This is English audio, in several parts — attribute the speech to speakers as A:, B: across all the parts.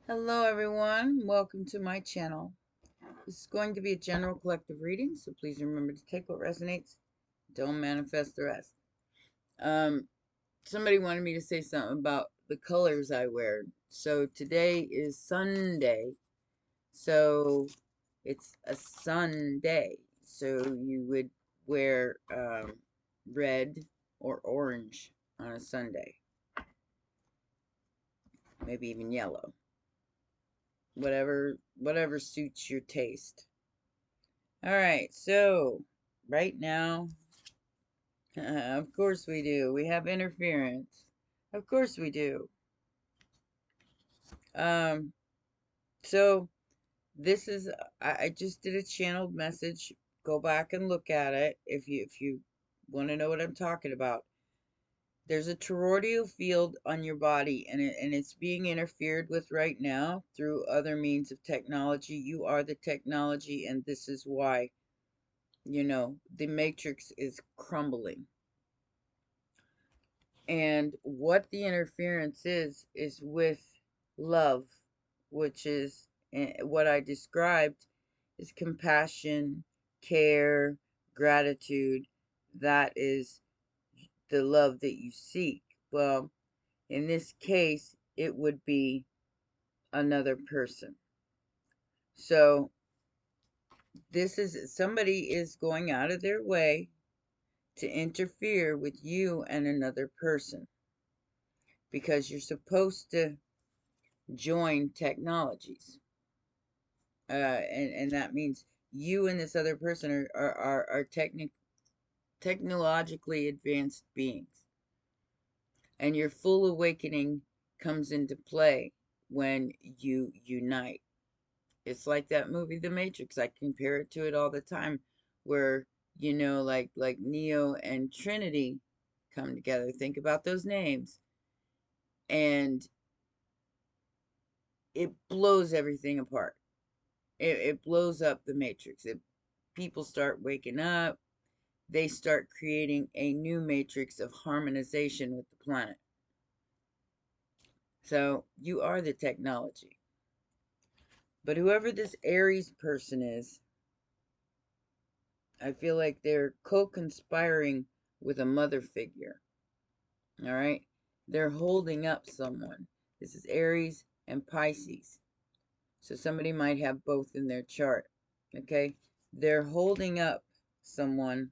A: Hello everyone, welcome to my channel. This is going to be a general collective reading, so please remember to take what resonates, don't manifest the rest. Somebody wanted me to say something about the colors I wear. So today is Sunday, so it's a Sunday. So you would wear red or orange on a Sunday, maybe even yellow. Whatever suits your taste. All right, so right now, of course we do. We have interference. Of course we do. Um, so this is I just did a channeled message. Go back and look at it if you want to know what I'm talking about. There's a toroidal field on your body, and it's being interfered with right now through other means of technology. You are the technology, and this is why, the matrix is crumbling. And what the interference is with love, which is what I described is compassion, care, gratitude. That is the love that you seek. Well, in this case, it would be another person. So this is somebody is going out of their way to interfere with you and another person because you're supposed to join technologies, and that means you and this other person are technologically advanced beings, and your full awakening comes into play when you unite. It's like that movie The Matrix. I compare it to it all the time, where like Neo and Trinity come together. Think about those names, and it blows everything apart. It blows up the matrix. People start waking up. They start creating a new matrix of harmonization with the planet. So you are the technology. But whoever this Aries person is, I feel like they're co-conspiring with a mother figure. All right? They're holding up someone. This is Aries and Pisces. So somebody might have both in their chart. Okay? They're holding up someone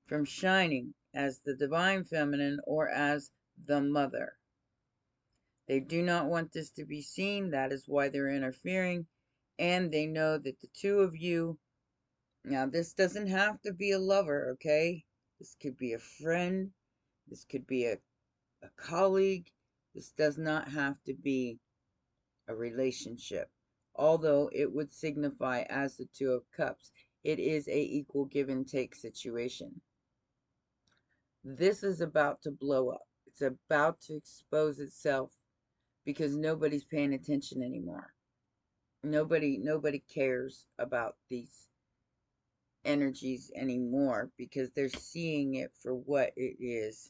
A: from shining as the divine feminine or as the mother. They do not want this to be seen. That is why they're interfering. And they know that the two of you, now this doesn't have to be a lover, okay? This could be a friend. This could be a colleague. This does not have to be a relationship. Although it would signify as the Two of Cups. It is a equal give and take situation. This is about to blow up. It's about to expose itself because nobody's paying attention anymore. Nobody cares about these energies anymore because they're seeing it for what it is.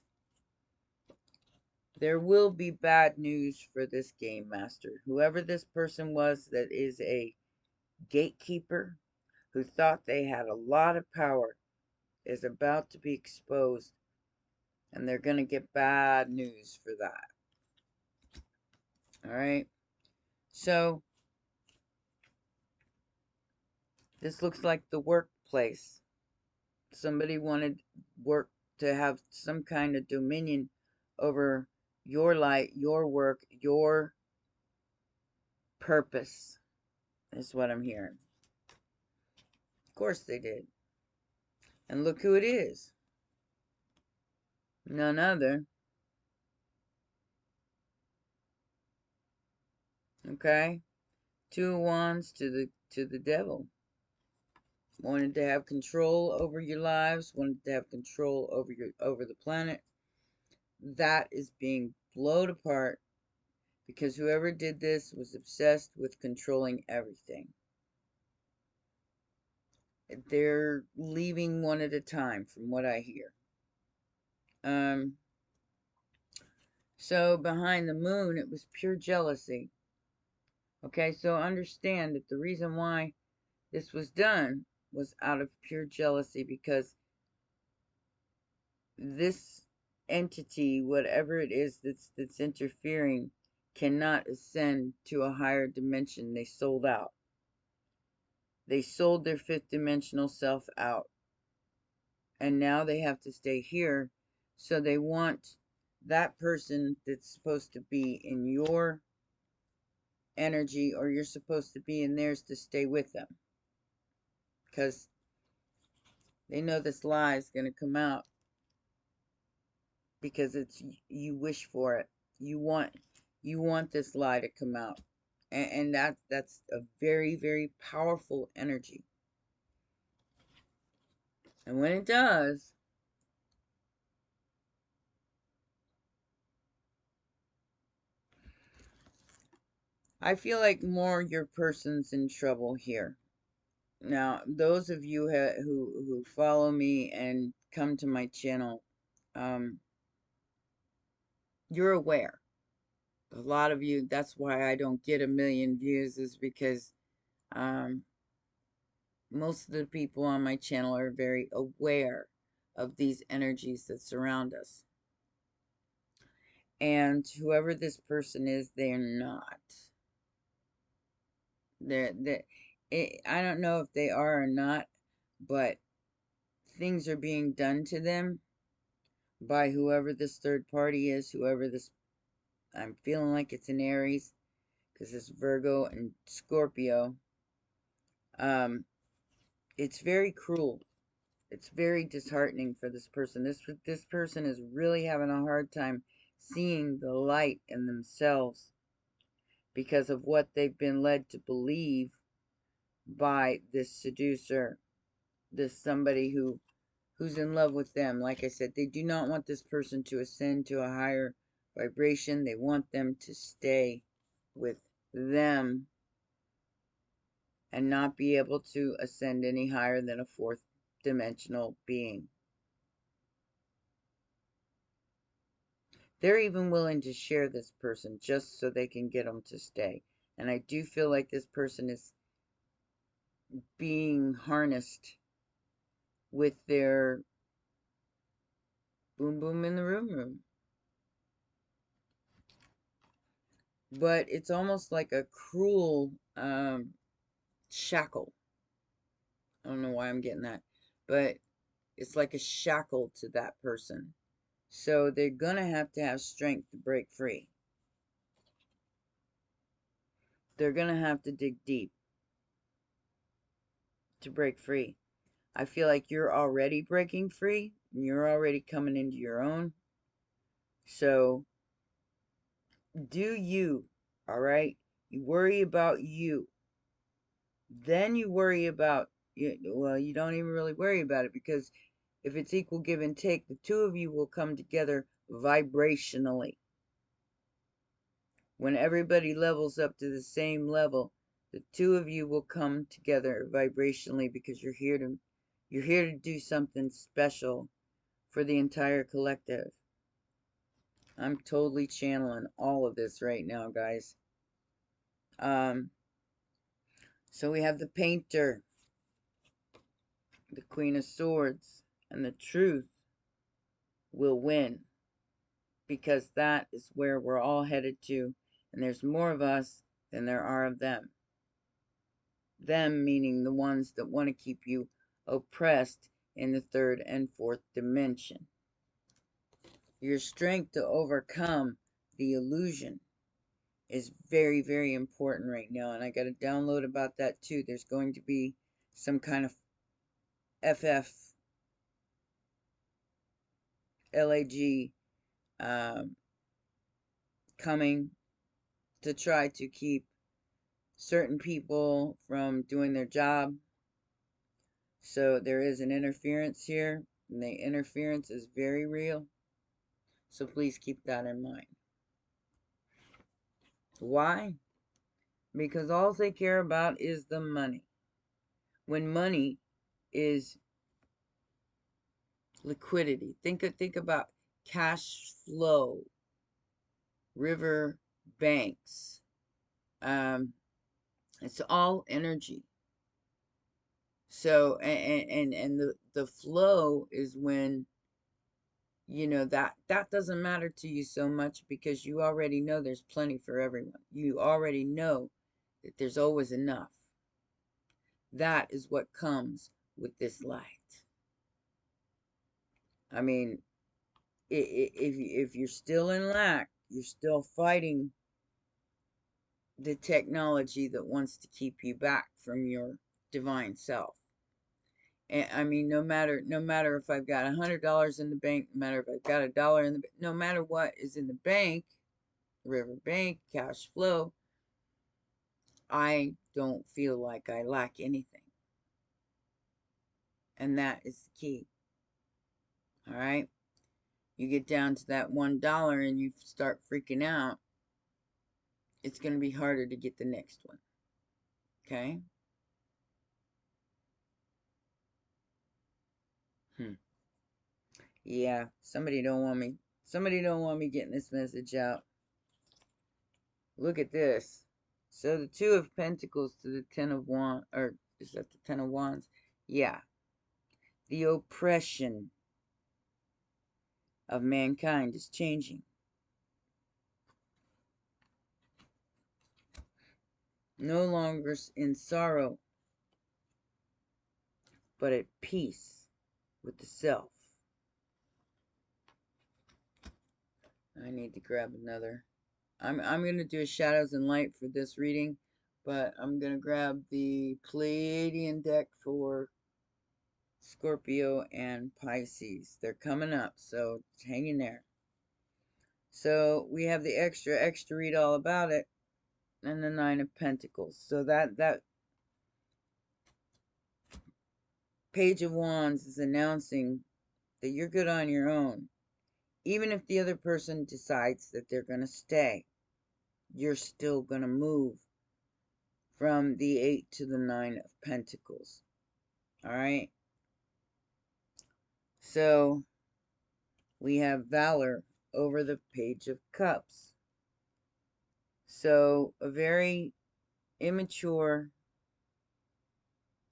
A: There will be bad news for this game master. Whoever this person was that is a gatekeeper who thought they had a lot of power is about to be exposed, and they're going to get bad news for that. All right. So this looks like the workplace. Somebody wanted work to have some kind of dominion over your light, your work, your purpose, is what I'm hearing. Of course they did. And look who it is. None other. Okay? Two of Wands to the devil. Wanted to have control over your lives, wanted to have control over the planet. That is being blown apart because whoever did this was obsessed with controlling everything. They're leaving one at a time, from what I hear. Um, So behind the moon, it was pure jealousy. Okay, so understand that the reason why this was done was out of pure jealousy, because this entity, whatever it is that's interfering, cannot ascend to a higher dimension. They sold out. They sold their fifth dimensional self out, and now they have to stay here. So they want that person that's supposed to be in your energy, or you're supposed to be in theirs, to stay with them, because they know this lie is going to come out, because it's, you wish for it. You want this lie to come out, and that's a very, very powerful energy. And when it does, I feel like more your person's in trouble here. Now, those of you who follow me and come to my channel, um, you're aware. A lot of you, that's why I don't get a million views, is because um, most of the people on my channel are very aware of these energies that surround us. And whoever this person is, they're not. I don't know if they are or not, but things are being done to them by whoever this third party is, whoever this, I'm feeling like it's an Aries, because it's Virgo and Scorpio. It's very cruel. It's very disheartening for this person. This person is really having a hard time seeing the light in themselves, because of what they've been led to believe by this seducer, this somebody who's in love with them. Like I said, they do not want this person to ascend to a higher vibration. They want them to stay with them and not be able to ascend any higher than a fourth dimensional being. They're even willing to share this person just so they can get them to stay. And I do feel like this person is being harnessed with their boom boom in the room. But it's almost like a cruel shackle. I don't know why I'm getting that, but it's like a shackle to that person. So they're going to have strength to break free. They're going to have to dig deep to break free. I feel like you're already breaking free. You're already coming into your own. So do you, all right? You worry about you. Then you worry about, well, you don't even really worry about it, because if it's equal give and take, the two of you will come together vibrationally. When everybody levels up to the same level, the two of you will come together vibrationally, because you're here to do something special for the entire collective. I'm totally channeling all of this right now, guys. So we have the Painter, the Queen of Swords, and the truth will win, because that is where we're all headed to, and there's more of us than there are of them. Them meaning the ones that want to keep you oppressed in the third and fourth dimension. Your strength to overcome the illusion is very, very important right now, and I got a download about that too. There's going to be some kind of FF LAG coming to try to keep certain people from doing their job. So there is an interference here, and the interference is very real. So please keep that in mind. Why? Because all they care about is the money. When money is liquidity, think about cash flow. river banks. It's all energy. So and the flow is when, you know, that doesn't matter to you so much because you already know there's plenty for everyone. You already know that there's always enough. That is what comes with this light. I mean, if you're still in lack, you're still fighting the technology that wants to keep you back from your divine self. And I mean, no matter if I've got $100 in the bank, no matter if I've got $1 in the bank, no matter what is in the bank, river bank, cash flow, I don't feel like I lack anything. And that is the key. All right. You get down to that $1 and you start freaking out, it's going to be harder to get the next one. Okay. Yeah, somebody don't want me getting this message out. Look at this. So the Two of Pentacles to the Ten of Wands, or is that the Ten of Wands? Yeah. The oppression of mankind is changing. No longer in sorrow, but at peace with the self. I need to grab another. I'm going to do a shadows and light for this reading, but I'm going to grab the Pleiadian deck for Scorpio and Pisces. They're coming up, so hang in there. So we have the extra read all about it, and the Nine of Pentacles. So that Page of Wands is announcing that you're good on your own. Even if the other person decides that they're going to stay, you're still going to move from the 8 to the 9 of Pentacles. All right? So we have Valor over the Page of Cups. So a very immature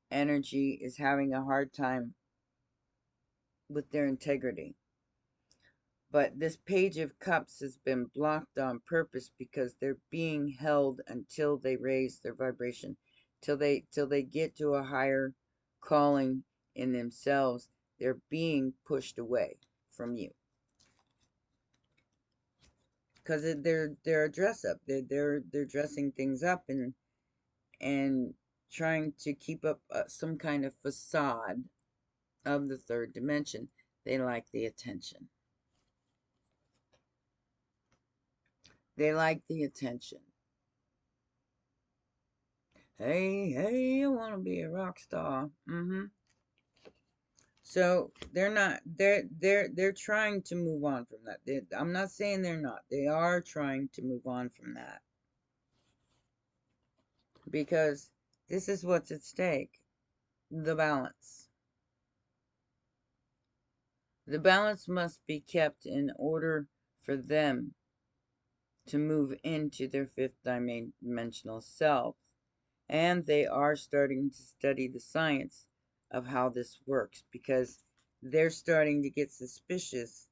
A: energy is having a hard time with their integrity. But this Page of Cups has been blocked on purpose because they're being held until they raise their vibration, till they get to a higher calling in themselves. They're being pushed away from you because they're a dress up. They're dressing things up and trying to keep up some kind of facade of the third dimension. They like the attention. They like the attention. Hey, I want to be a rock star. So they're trying to move on from that. I'm not saying they're not. They are trying to move on from that because this is what's at stake: the balance. The balance must be kept in order for them to move into their fifth dimensional self. And they are starting to study the science of how this works because they're starting to get suspicious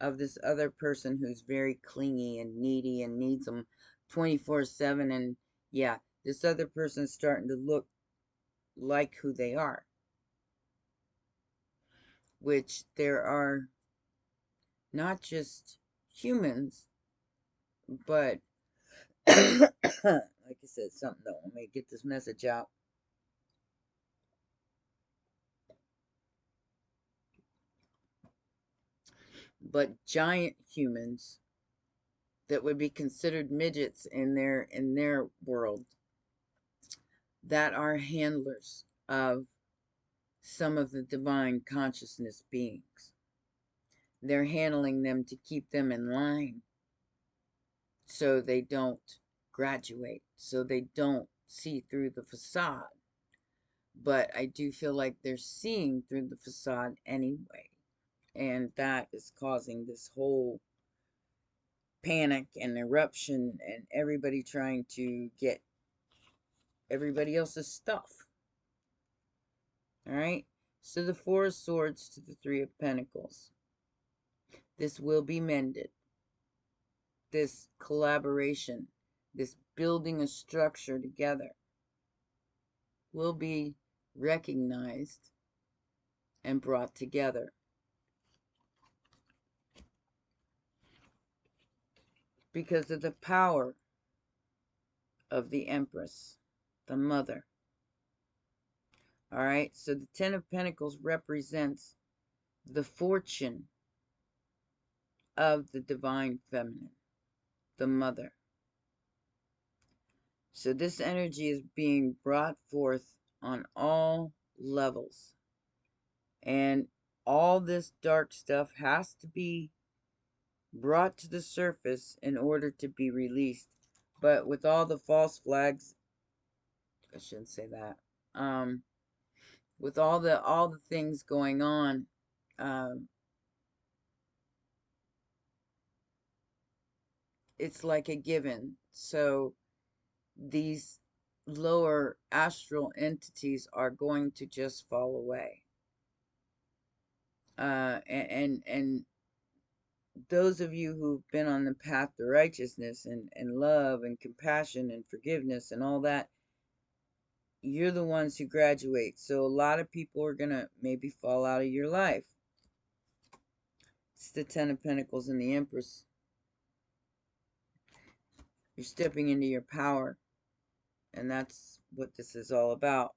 A: of this other person who's very clingy and needy and needs them 24/7. And yeah, this other person's starting to look like who they are, which there are not just humans, but like I said, something don't want me to get this message out. But giant humans that would be considered midgets in their world that are handlers of some of the divine consciousness beings. They're handling them to keep them in line so they don't graduate, so they don't see through the facade. But I do feel like they're seeing through the facade anyway. And that is causing this whole panic and eruption and everybody trying to get everybody else's stuff. All right. So the Four of Swords to the Three of Pentacles. This will be mended. This collaboration, this building a structure together will be recognized and brought together. Because of the power of the Empress, the mother. All right, so the Ten of Pentacles represents the fortune of the divine feminine, the mother. So this energy is being brought forth on all levels. And all this dark stuff has to be brought to the surface in order to be released. But with all the false flags, I shouldn't say that. With all the things going on, it's like a given. So these lower astral entities are going to just fall away. And those of you who've been on the path to righteousness and love and compassion and forgiveness and all that, you're the ones who graduate. So a lot of people are going to maybe fall out of your life. It's the Ten of Pentacles and the Empress. You're stepping into your power. And that's what this is all about.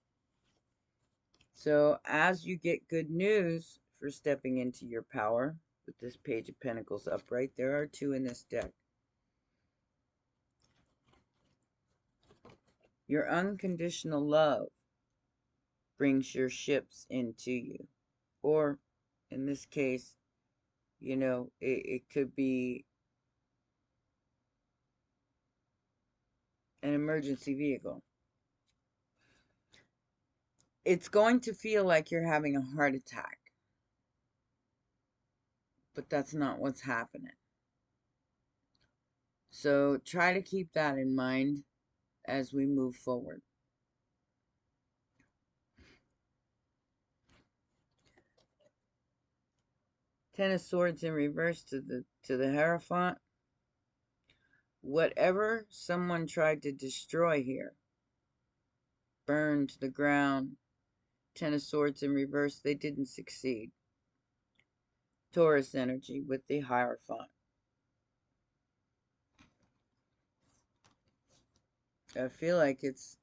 A: So as you get good news for stepping into your power, with this Page of Pentacles upright, there are two in this deck. Your unconditional love brings your ships into you. Or, in this case, you know, it could be an emergency vehicle. It's going to feel like you're having a heart attack. But that's not what's happening. So try to keep that in mind as we move forward. Ten of Swords in reverse to the Hierophant. Whatever someone tried to destroy here, burn to the ground. Ten of Swords in reverse, they didn't succeed. Taurus energy with the Hierophant. I feel like it's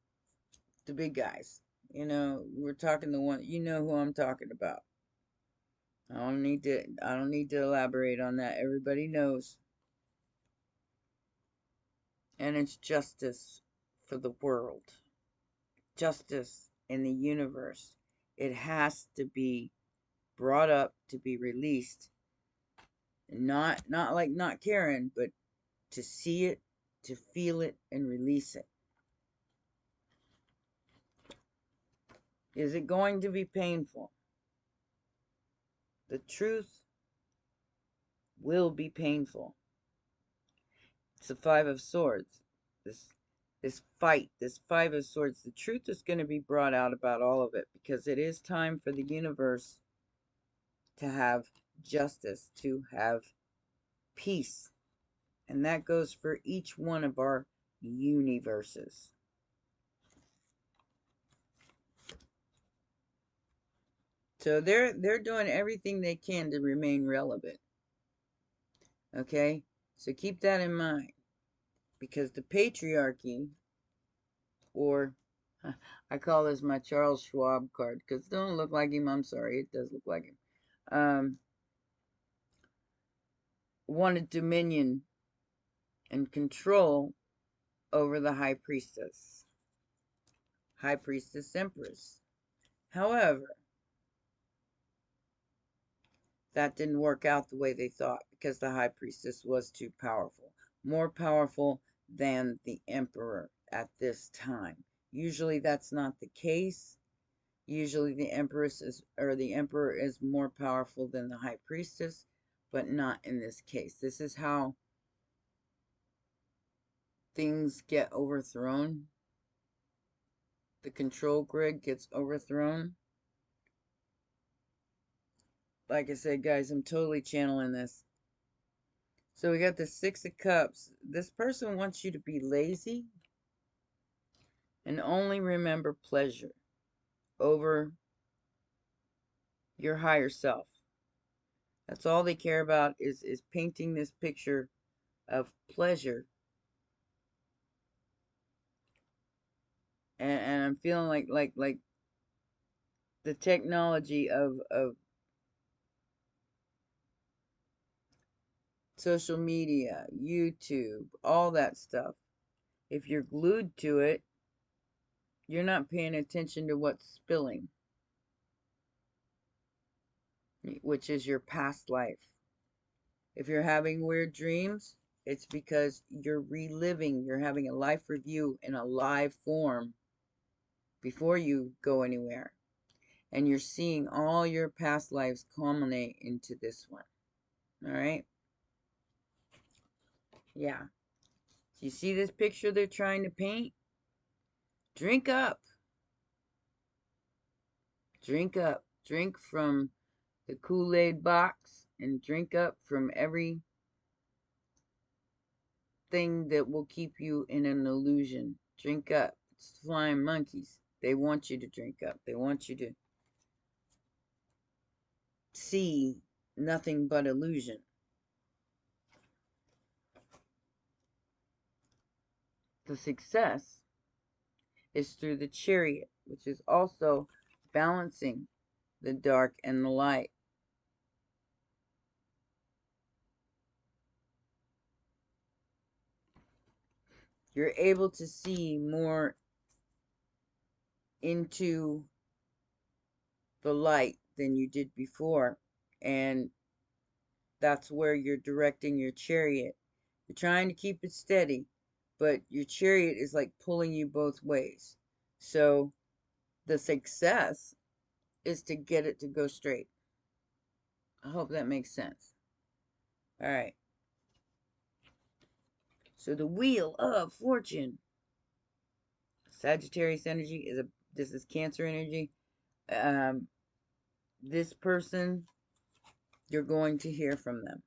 A: the big guys. You know, we're talking the one, you know who I'm talking about. I don't need to elaborate on that. Everybody knows. And it's justice for the world. Justice in the universe. It has to be brought up to be released. Not like not caring, but to see it, to feel it, and release it. Is it going to be painful? The truth will be painful. It's the Five of Swords. This fight, this Five of Swords, the truth is going to be brought out about all of it, because it is time for the universe to have justice, to have peace. And that goes for each one of our universes. So they're doing everything they can to remain relevant. Okay? So keep that in mind. Because the patriarchy, or I call this my Charles Schwab card, because it don't look like him. I'm sorry, it does look like him. Wanted dominion and control over the High Priestess. High Priestess Empress. However, that didn't work out the way they thought, because the High Priestess was too powerful. More powerful than the Emperor at this time. Usually that's not the case. Usually the Empress is, or the Emperor is more powerful than the High Priestess, but not in this case. This is how things get overthrown. The control grid gets overthrown. Like I said, guys, I'm totally channeling this. So we got the Six of Cups. This person wants you to be lazy and only remember pleasure over your higher self. That's all they care about is painting this picture of pleasure. And I'm feeling like the technology of social media, YouTube, all that stuff. If you're glued to it, you're not paying attention to what's spilling, which is your past life. If you're having weird dreams, it's because you're reliving, you're having a life review in a live form before you go anywhere. And you're seeing all your past lives culminate into this one. All right? Yeah. You see this picture they're trying to paint? Drink up. Drink up. Drink from the Kool-Aid box and drink up from everything that will keep you in an illusion. Drink up. It's flying monkeys. They want you to drink up. They want you to see nothing but illusion. The success is through the Chariot, which is also balancing the dark and the light. You're able to see more into the light than you did before, and that's where you're directing your chariot. You're trying to keep it steady, but your chariot is like pulling you both ways. So the success is to get it to go straight. I hope that makes sense. All right. So the Wheel of Fortune. Sagittarius energy is this is Cancer energy. This person, you're going to hear from them.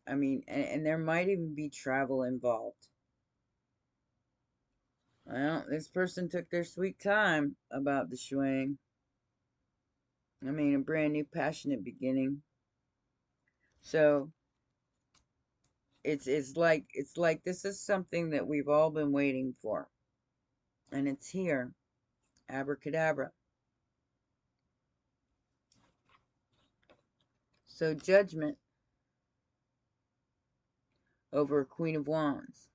A: I mean, and there might even be travel involved. Well, this person took their sweet time about the swing. I mean, a brand new passionate beginning. So it's like this is something that we've all been waiting for, and it's here. Abracadabra. So Judgment over a Queen of Wands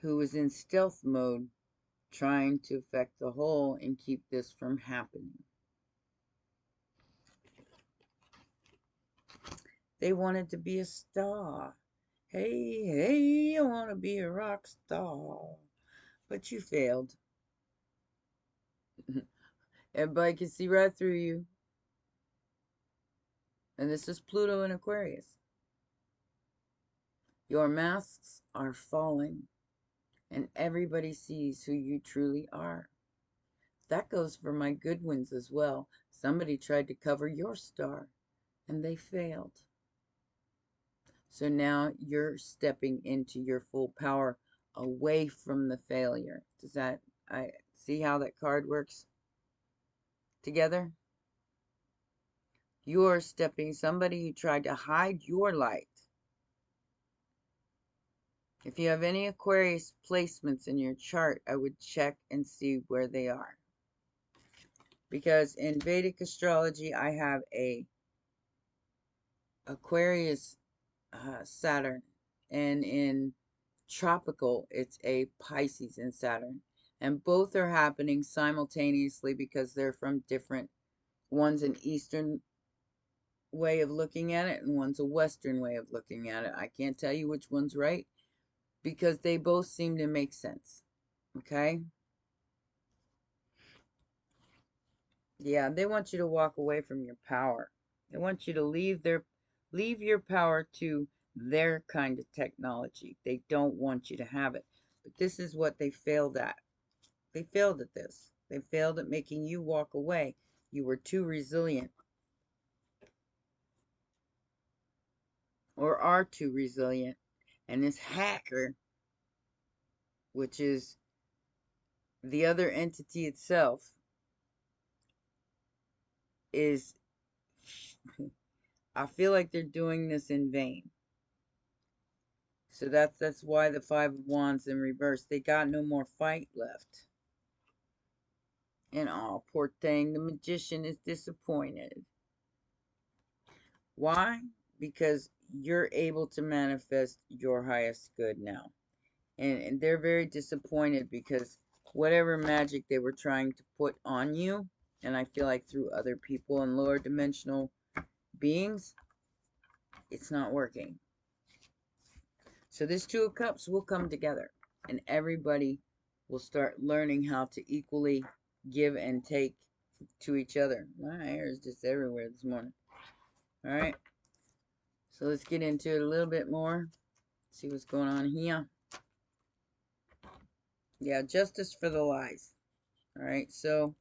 A: who is in stealth mode, trying to affect the whole and keep this from happening. They wanted to be a star. Hey, hey, I want to be a rock star. But you failed. Everybody can see right through you. And this is Pluto in Aquarius. Your masks are falling, and everybody sees who you truly are. That goes for my good ones as well. Somebody tried to cover your star, and they failed. So now you're stepping into your full power away from the failure. Does that, I see how that card works together? You're stepping, somebody who tried to hide your light. If you have any Aquarius placements in your chart, I would check and see where they are. Because in Vedic astrology, I have a Aquarius Saturn, and in tropical, it's a Pisces and Saturn. And both are happening simultaneously because they're from different, one's an Eastern way of looking at it and one's a Western way of looking at it. I can't tell you which one's right because they both seem to make sense. Okay? Yeah, they want you to walk away from your power. They want you to leave your power to their kind of technology. They don't want you to have it. But this is what they failed at. They failed at this. They failed at making you walk away. You were too resilient, or are too resilient. And this hacker, which is the other entity itself, is, I feel like they're doing this in vain. So that's why the Five of Wands in reverse. They got no more fight left. And oh, poor thing, the Magician is disappointed. Why? Because you're able to manifest your highest good now. And they're very disappointed because whatever magic they were trying to put on you, and I feel like through other people and lower dimensional beings, it's not working. So this Two of Cups will come together, and everybody will start learning how to equally give and take to each other. My hair is just everywhere this morning. All right. So let's get into it a little bit more. See what's going on here. Yeah, justice for the lies. All right. So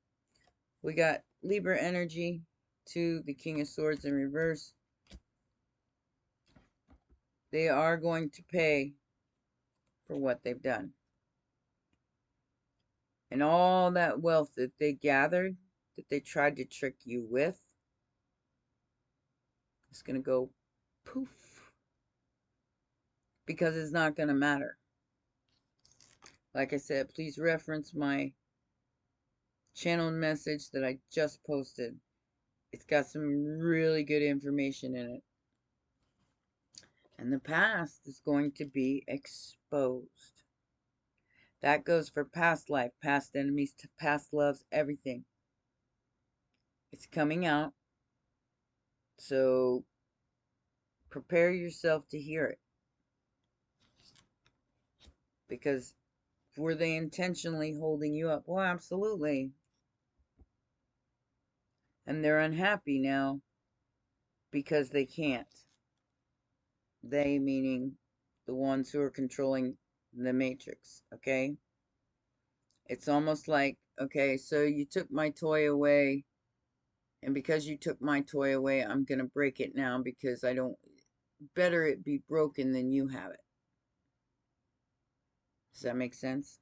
A: we got Libra energy to the King of Swords in reverse. They are going to pay for what they've done. And all that wealth that they gathered, that they tried to trick you with, it's going to go poof. Because it's not going to matter. Like I said, please reference my channeled message that I just posted. It's got some really good information in it. And the past is going to be exposed. That goes for past life, past enemies, past loves, everything. It's coming out. So prepare yourself to hear it. Because were they intentionally holding you up? Well, absolutely. And they're unhappy now because they can't. They meaning the ones who are controlling the matrix, okay? It's almost like, okay, so you took my toy away, and because you took my toy away, I'm going to break it now because I don't, better it be broken than you have it. Does that make sense?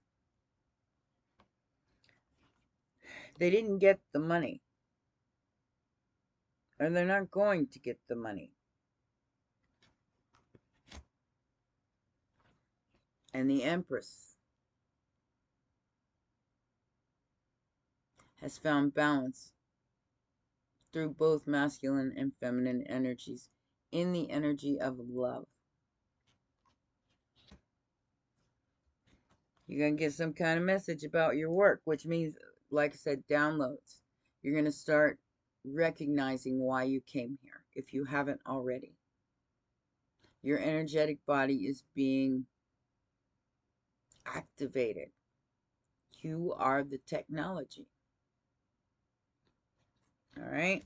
A: They didn't get the money, or they're not going to get the money. And the Empress has found balance through both masculine and feminine energies in the energy of love. You're going to get some kind of message about your work, which means, like I said, downloads. You're going to start recognizing why you came here, if you haven't already. Your energetic body is being activated. You are the technology. All right?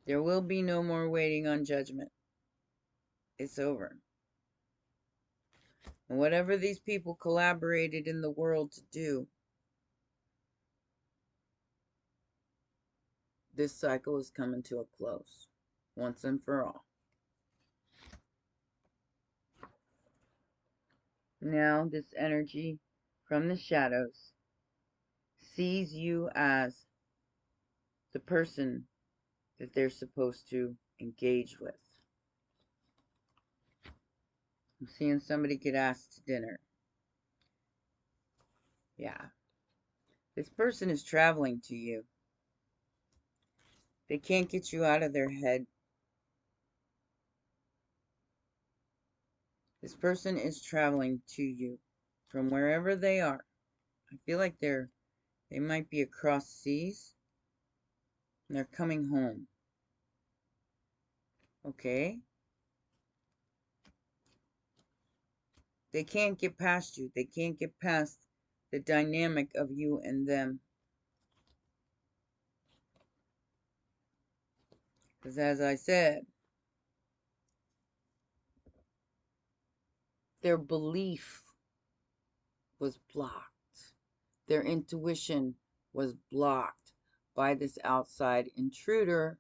A: There will be no more waiting on judgment. It's over. And whatever these people collaborated in the world to do, this cycle is coming to a close once and for all. Now, this energy from the shadows sees you as the person that they're supposed to engage with. I'm seeing somebody get asked to dinner. Yeah. This person is traveling to you. They can't get you out of their head. This person is traveling to you from wherever they are. I feel like they might be across seas and they're coming home. Okay? They can't get past you. They can't get past the dynamic of you and them. Because as I said, Their belief was blocked. Their intuition was blocked by this outside intruder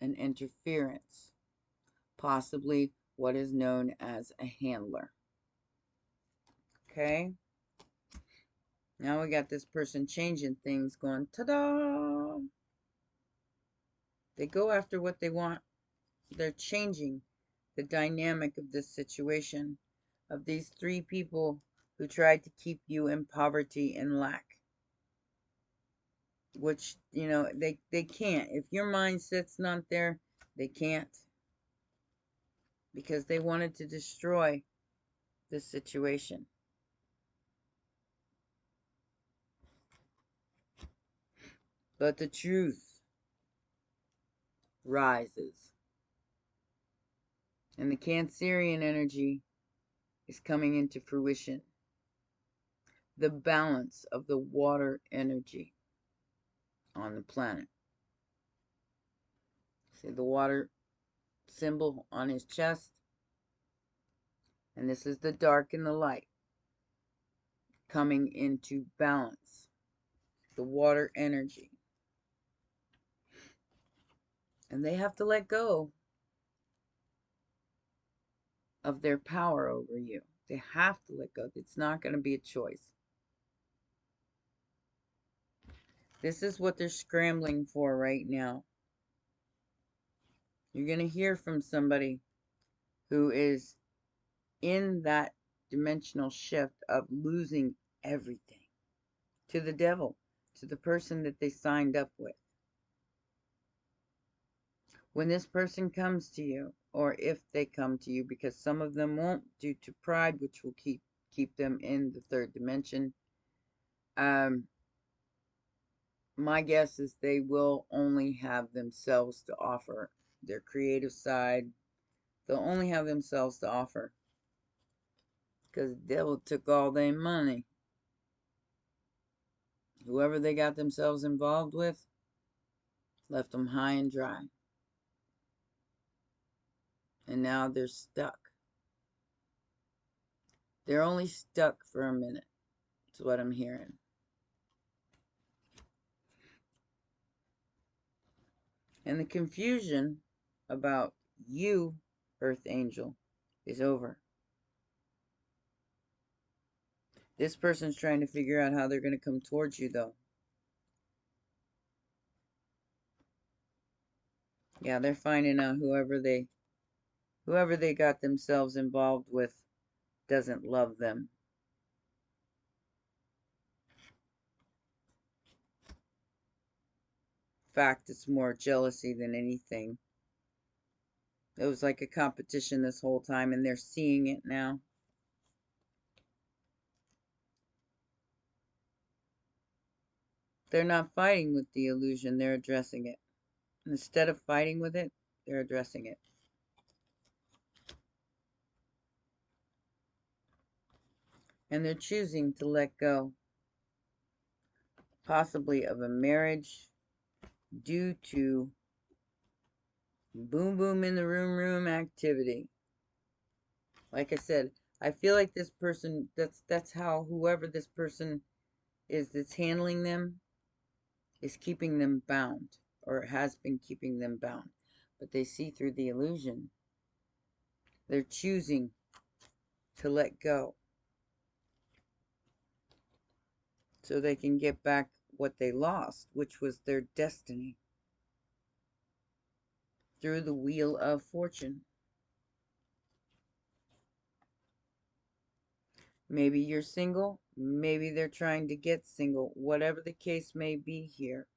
A: and interference, possibly what is known as a handler. Okay? Now we got this person changing things, going, ta-da! They go after what they want. They're changing the dynamic of this situation, of these three people who tried to keep you in poverty and lack. Which, you know, they can't. If your mindset's not there, they can't. Because they wanted to destroy this situation. But the truth rises. And the Cancerian energy is coming into fruition. The balance of the water energy on the planet. See the water symbol on his chest? And this is the dark and the light coming into balance. The water energy. And they have to let go of their power over you. They have to let go. It's not going to be a choice. This is what they're scrambling for right now. You're going to hear from somebody who is in that dimensional shift of losing everything to the devil, to the person that they signed up with. When this person comes to you, or if they come to you, because some of them won't due to pride, which will keep them in the third dimension, my guess is they will only have themselves to offer. Their creative side, they'll only have themselves to offer. Because the devil took all their money. Whoever they got themselves involved with, left them high and dry. And now they're stuck. They're only stuck for a minute. That's what I'm hearing. And the confusion about you, Earth Angel, is over. This person's trying to figure out how they're going to come towards you, though. Yeah, they're finding out whoever they got themselves involved with doesn't love them. In fact, it's more jealousy than anything. It was like a competition this whole time, and they're seeing it now. They're not fighting with the illusion, they're addressing it. Instead of fighting with it, they're addressing it. And they're choosing to let go, possibly of a marriage, due to boom boom in the room activity. Like I said, I feel like this person, that's how whoever this person is that's handling them is keeping them bound, or has been keeping them bound. But they see through the illusion. They're choosing to let go so they can get back what they lost, which was their destiny, through the wheel of fortune. Maybe you're single, maybe they're trying to get single, whatever the case may be here.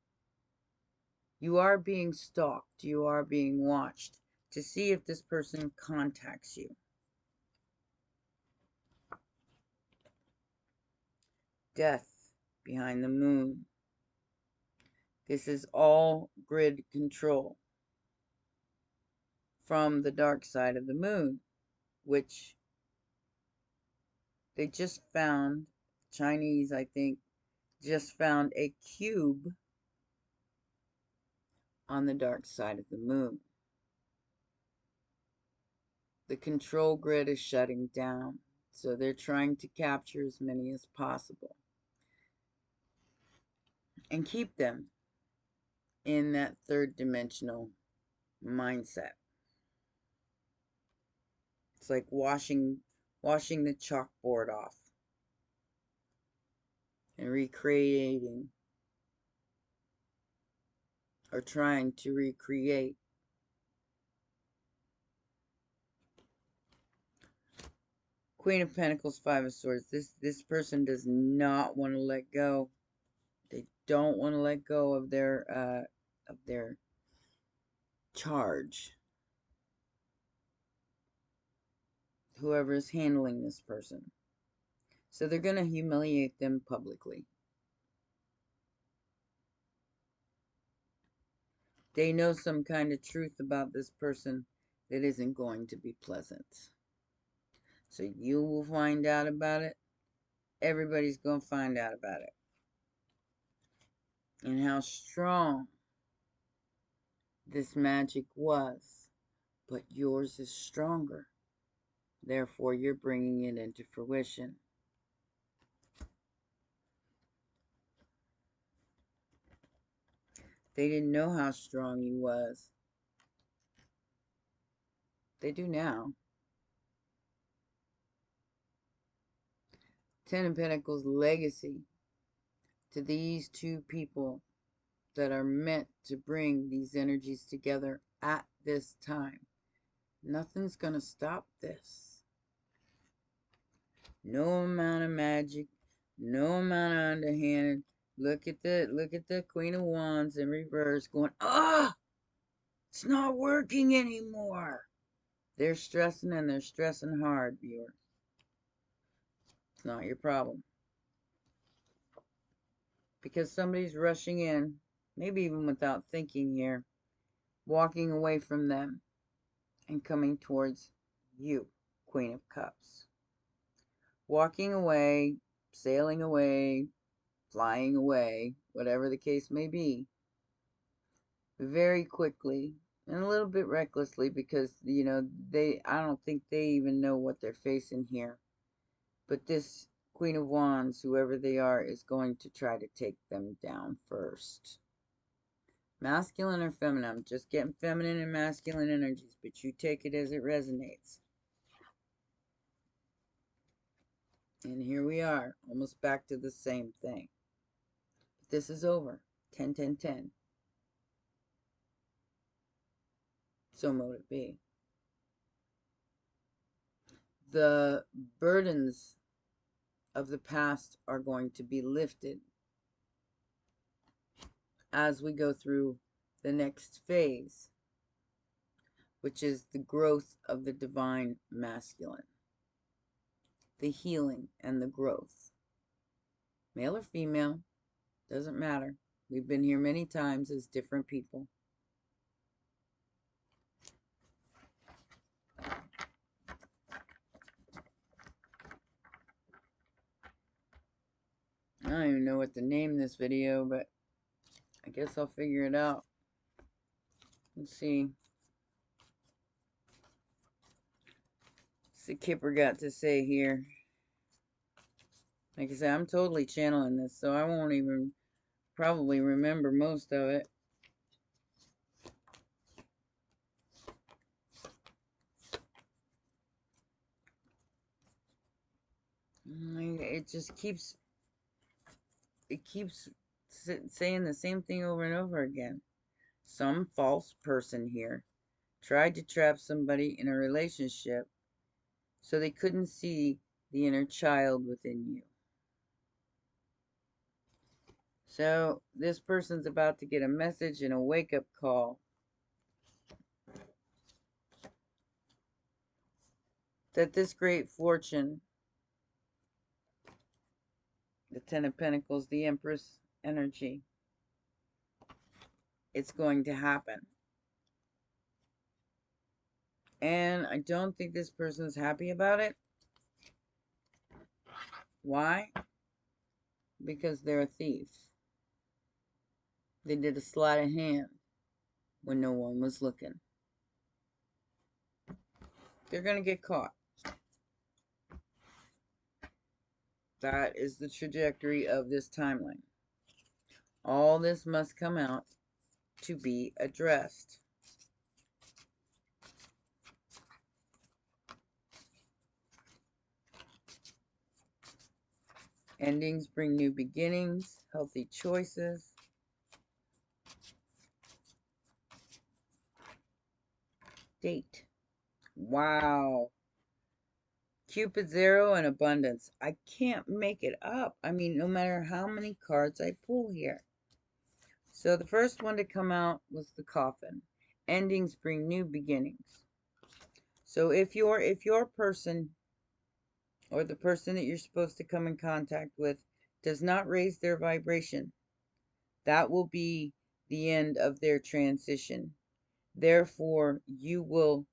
A: You are being stalked, you are being watched to see if this person contacts you. Death behind the moon. This is all grid control from the dark side of the moon, which they just found, Chinese I think, just found a cube on the dark side of the moon. The control grid is shutting down. So they're trying to capture as many as possible and keep them in that third dimensional mindset. It's like washing the chalkboard off and recreating, or trying to recreate. Queen of Pentacles, Five of Swords. This person does not want to let go. They don't want to let go of their charge. Whoever is handling this person. So they're going to humiliate them publicly. They know some kind of truth about this person that isn't going to be pleasant. So you will find out about it. Everybody's going to find out about it. And how strong this magic was. But yours is stronger. Therefore, you're bringing it into fruition. They didn't know how strong you was. They do now. Ten of Pentacles legacy to these two people that are meant to bring these energies together at this time. Nothing's going to stop this. No amount of magic, no amount of underhanded. Look at the Queen of Wands in reverse going, it's not working anymore. They're stressing, and they're stressing hard, viewer. It's not your problem. Because somebody's rushing in, maybe even without thinking here, walking away from them and coming towards you, Queen of Cups. Walking away, sailing away, flying away, whatever the case may be, very quickly and a little bit recklessly, because, you know, I don't think they even know what they're facing here. But this Queen of Wands, whoever they are, is going to try to take them down first. Masculine or feminine? I'm just getting feminine and masculine energies, but you take it as it resonates. And here we are, almost back to the same thing. But this is over. 10, 10, 10. So mote it be. The burdens of the past are going to be lifted as we go through the next phase, which is the growth of the divine masculine. The healing and the growth. Male or female, doesn't matter. We've been here many times as different people. I don't even know what to name this video, but I guess I'll figure it out. Let's see. What's the Kipper got to say here? Like I said, I'm totally channeling this, so I won't even probably remember most of it. It just keeps saying the same thing over and over again. Some false person here tried to trap somebody in a relationship so they couldn't see the inner child within you. So this person's about to get a message and a wake-up call that this great fortune, the Ten of Pentacles, the Empress energy, it's going to happen. And I don't think this person's happy about it. Why? Because they're a thief. They did a sleight of hand when no one was looking. They're going to get caught. That is the trajectory of this timeline. All this must come out to be addressed. Endings bring new beginnings, healthy choices. Date. Wow. Cupid's arrow and abundance. I can't make it up. I mean, no matter how many cards I pull here. So the first one to come out was the coffin. Endings bring new beginnings. So if your person, or the person that you're supposed to come in contact with, does not raise their vibration, that will be the end of their transition. Therefore, you will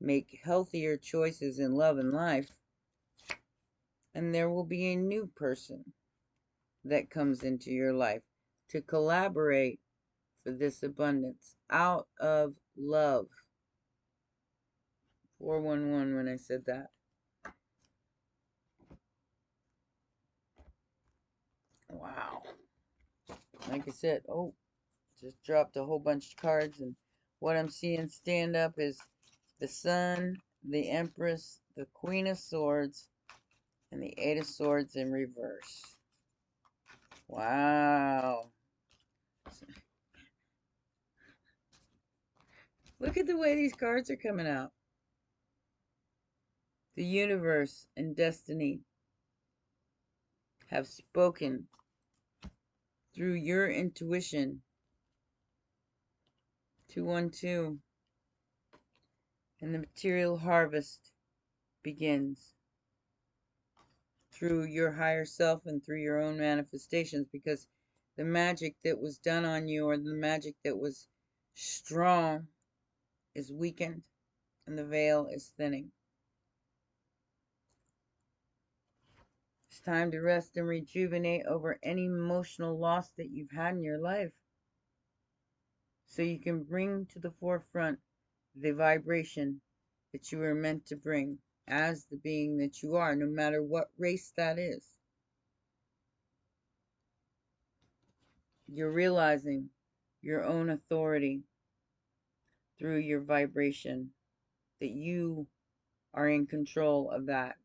A: make healthier choices in love and life, and there will be a new person that comes into your life to collaborate for this abundance out of love. 411 when I said that. Wow. Like I said, oh, just dropped a whole bunch of cards, and what I'm seeing stand up is the Sun, the Empress, the Queen of Swords, and the Eight of Swords in reverse. Wow. Look at the way these cards are coming out. The universe and destiny have spoken through your intuition. 212. And the material harvest begins through your higher self and through your own manifestations, because the magic that was done on you, or the magic that was strong, is weakened and the veil is thinning. It's time to rest and rejuvenate over any emotional loss that you've had in your life, so you can bring to the forefront the vibration that you were meant to bring as the being that you are, no matter what race that is. You're realizing your own authority through your vibration, that you are in control of that.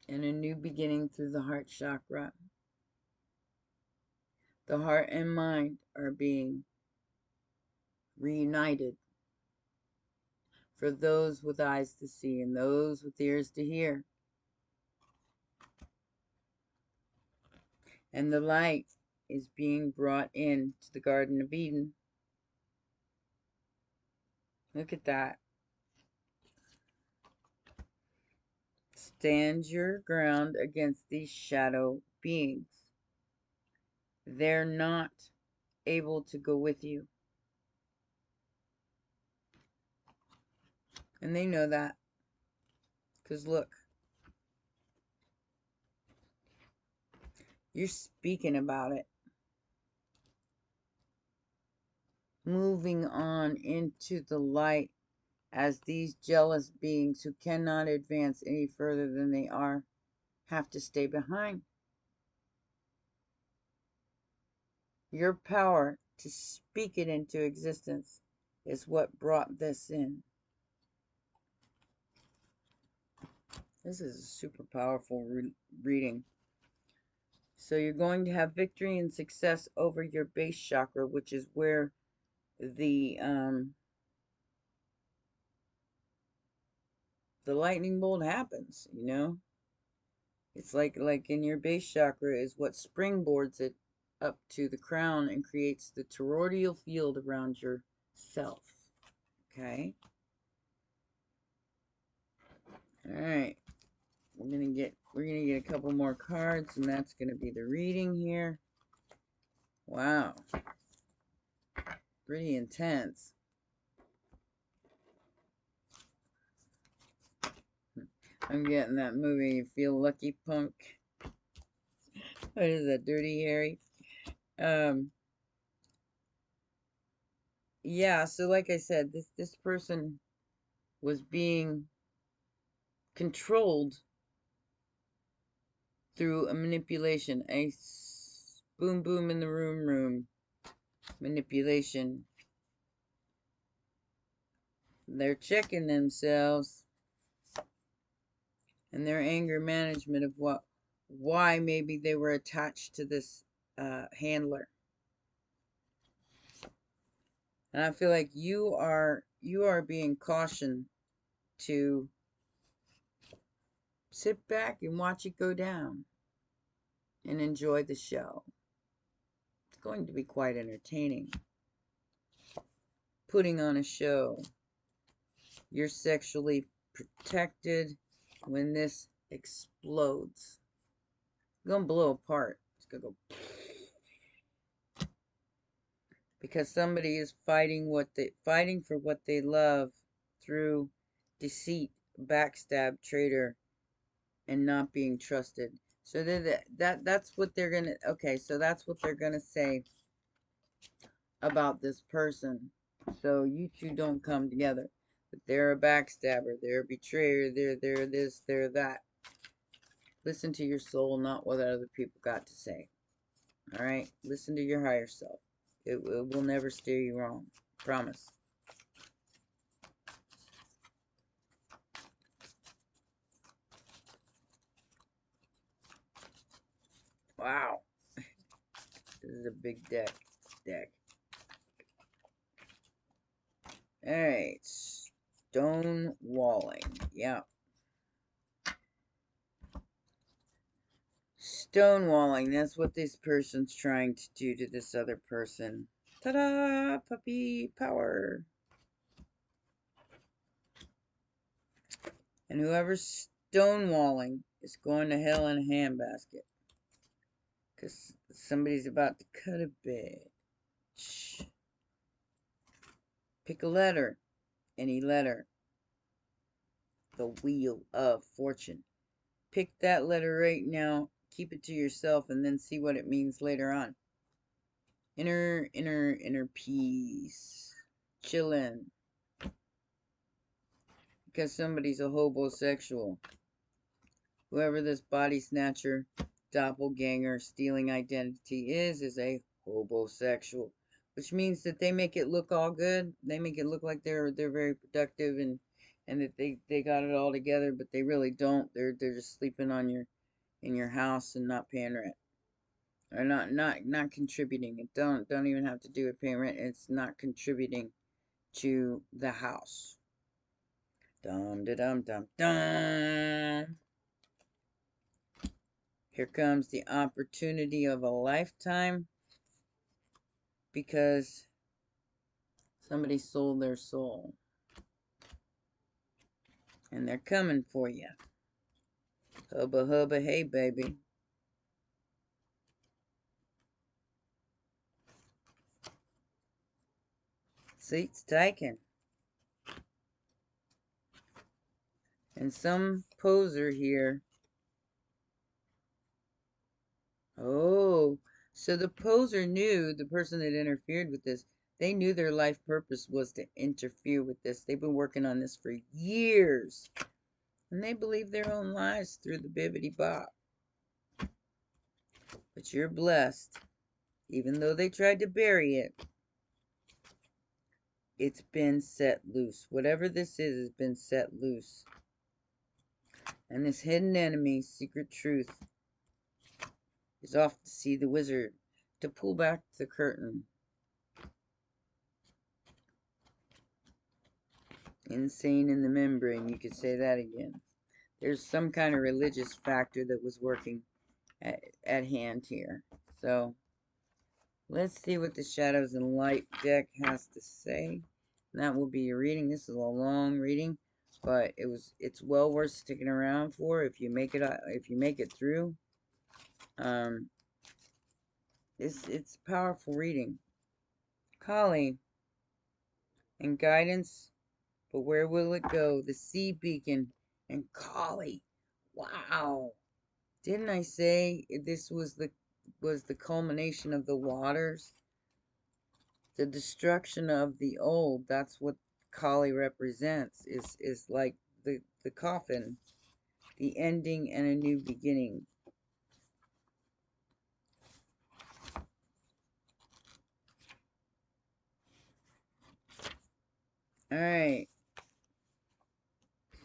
A: And a new beginning through the heart chakra. The heart and mind are being reunited for those with eyes to see and those with ears to hear. And the light is being brought in to the Garden of Eden. Look at that. Stand your ground against these shadow beings. They're not able to go with you. And they know that. Because look, you're speaking about it. Moving on into the light, as these jealous beings who cannot advance any further than they are have to stay behind. Your power to speak it into existence is what brought this in. This is a super powerful reading. So you're going to have victory and success over your base chakra, which is where the lightning bolt happens, you know. It's like in your base chakra is what springboards it up to the crown and creates the toroidal field around yourself. Okay. All right. We're gonna get a couple more cards, and that's gonna be the reading here. Wow. Pretty intense. I'm getting that movie, You Feel Lucky, Punk. What is that, Dirty Harry? Yeah, so like I said, this person was being controlled through a manipulation, a boom boom in the room manipulation. They're checking themselves and their anger management of why maybe they were attached to this handler. And I feel like you are being cautioned to sit back and watch it go down and enjoy the show. It's going to be quite entertaining. Putting on a show. You're sexually protected when this explodes. It's gonna blow apart. It's gonna go because somebody is fighting for what they love through deceit, backstab, traitor, and not being trusted. So that's what they're gonna. Okay, so that's what they're gonna say about this person. So you two don't come together. But they're a backstabber. They're a betrayer. They're this. They're that. Listen to your soul, not what other people got to say. All right? Listen to your higher self. It will never steer you wrong. Promise. Wow. This is a big deck. All right. Stonewalling. Yeah. Stonewalling. That's what this person's trying to do to this other person. Ta-da! Puppy power. And whoever's stonewalling is going to hell in a handbasket. Because somebody's about to cut a bitch. Pick a letter. Any letter. The Wheel of Fortune. Pick that letter right now. Keep it to yourself and then see what it means later on. Inner peace. Chillin'. Because somebody's a hobosexual. Whoever this body snatcher, doppelganger, stealing identity is a hobosexual. Which means that they make it look all good. They make it look like they're very productive and that they got it all together, but they really don't. They're just sleeping on in your house and not paying rent. Or not contributing. It don't even have to do with paying rent. It's not contributing to the house. Dum da dum dum dum. Here comes the opportunity of a lifetime because somebody sold their soul. And they're coming for you. Hubba hubba hey baby. Seats taken. And some poser here. Oh, so the poser knew, the person that interfered with this, they knew their life purpose was to interfere with this. They've been working on this for years. And they believe their own lies through the bibbity bop. But you're blessed. Even though they tried to bury it, it's been set loose. Whatever this is has been set loose. And this hidden enemy, secret truth, is off to see the wizard to pull back the curtain. Insane in the membrane, you could say that again. There's some kind of religious factor that was working at hand here. So, let's see what the Shadows and Light deck has to say. And that will be your reading. This is a long reading, but it's well worth sticking around for if you make it through. It's powerful reading. Kali and guidance, but where will it go? The sea beacon and Kali. Wow. Didn't I say this was the culmination of the waters? The destruction of the old. That's what Kali represents. Is like the coffin. the ending and a new beginning. All right.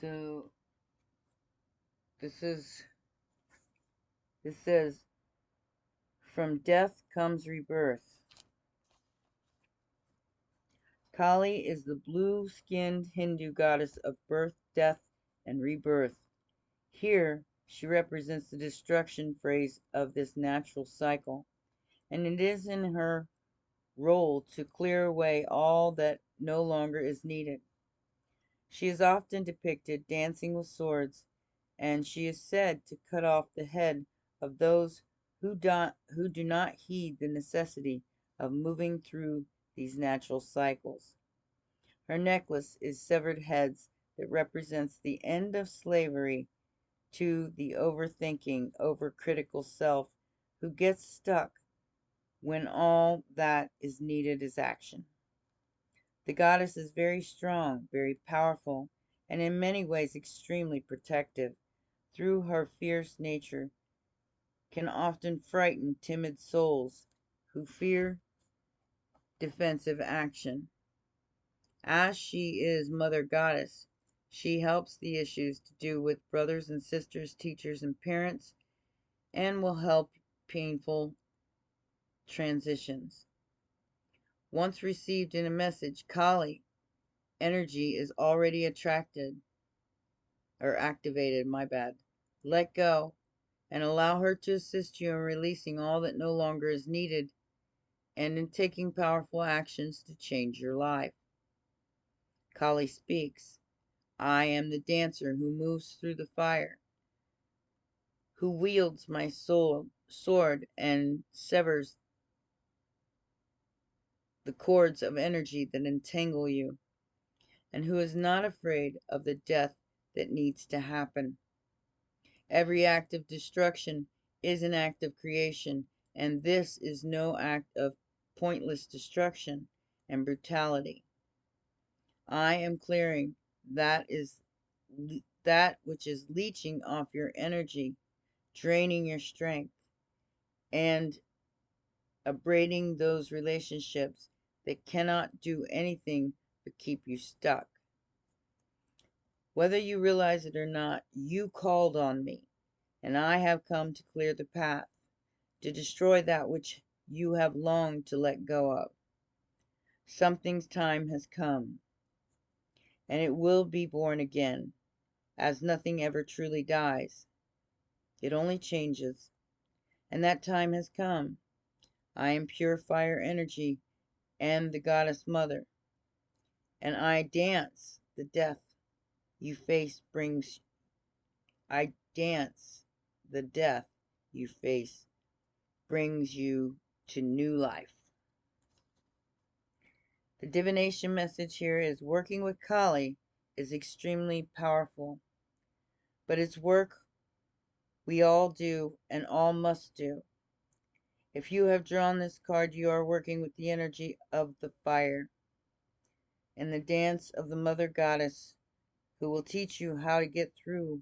A: So this says, from death comes rebirth. Kali is the blue-skinned Hindu goddess of birth, death, and rebirth. Here, she represents the destruction phase of this natural cycle, and it is in her role to clear away all that no longer is needed. She is often depicted dancing with swords, and she is said to cut off the head of those who do not heed the necessity of moving through these natural cycles. Her necklace is severed heads that represents the end of slavery to the overthinking, overcritical self who gets stuck when all that is needed is action. The goddess is very strong, very powerful, and in many ways extremely protective. Through her fierce nature, can often frighten timid souls who fear defensive action. As she is Mother Goddess, she helps the issues to do with brothers and sisters, teachers and parents, and will help painful transitions. Once received in a message, Kali energy is already attracted or activated, my bad. Let go and allow her to assist you in releasing all that no longer is needed and in taking powerful actions to change your life. Kali speaks, I am the dancer who moves through the fire, who wields my sword and severs the cords of energy that entangle you, and who is not afraid of the death that needs to happen. Every act of destruction is an act of creation, and this is no act of pointless destruction and brutality. I am clearing that which is leeching off your energy, draining your strength, and abrading those relationships that cannot do anything but keep you stuck. Whether you realize it or not, you called on me, and I have come to clear the path, to destroy that which you have longed to let go of. Something's time has come, and it will be born again, as nothing ever truly dies. It only changes, and that time has come. I am pure fire energy and the goddess mother, and I dance the death you face brings I dance the death you face brings you to new life. The divination message here is working with Kali is extremely powerful, but it's work we all do and all must do. If you have drawn this card, you are working with the energy of the fire and the dance of the Mother Goddess, who will teach you how to get through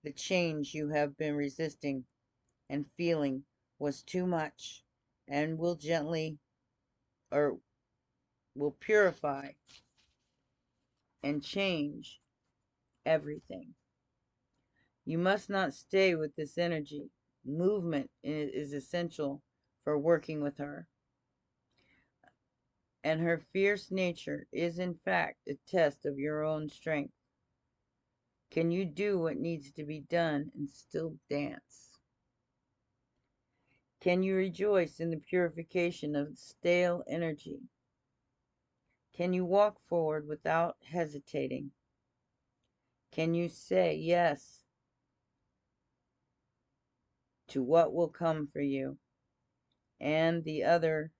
A: the change you have been resisting and feeling was too much, and will gently or will purify and change everything. You must not stay with this energy. Movement is essential for working with her, and her fierce nature is in fact a test of your own strength. Can you do what needs to be done and still dance? Can you rejoice in the purification of stale energy? Can you walk forward without hesitating? Can you say yes to what will come for you? And the other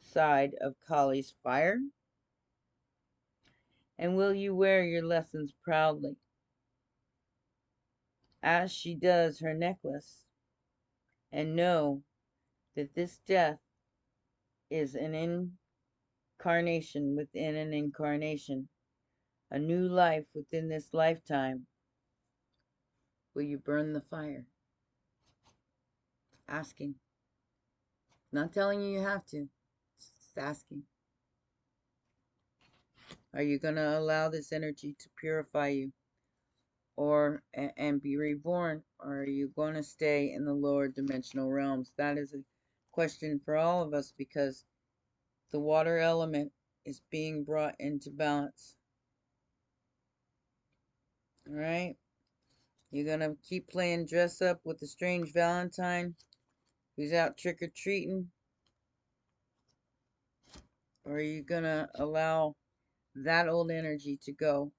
A: side of Kali's fire? And will you wear your lessons proudly, as she does her necklace, and know that this death is an incarnation within an incarnation, a new life within this lifetime? Will you burn the fire? Asking. Not telling you have to. Just asking. Are you going to allow this energy to purify you and be reborn? Or are you going to stay in the lower dimensional realms? That is a question for all of us, because the water element is being brought into balance. All right? You're going to keep playing dress up with the strange Valentine who's out trick-or-treating? Or are you going to allow that old energy to go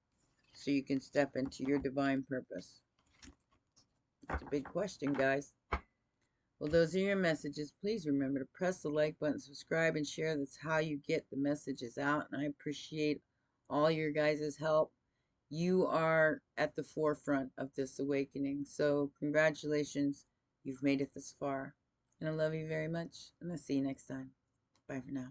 A: so you can step into your divine purpose? It's a big question, guys. Well, those are your messages. Please remember to press the like button, subscribe, and share. That's how you get the messages out. And I appreciate all your guys' help. You are at the forefront of this awakening. So congratulations. You've made it this far. And I love you very much. And I'll see you next time. Bye for now.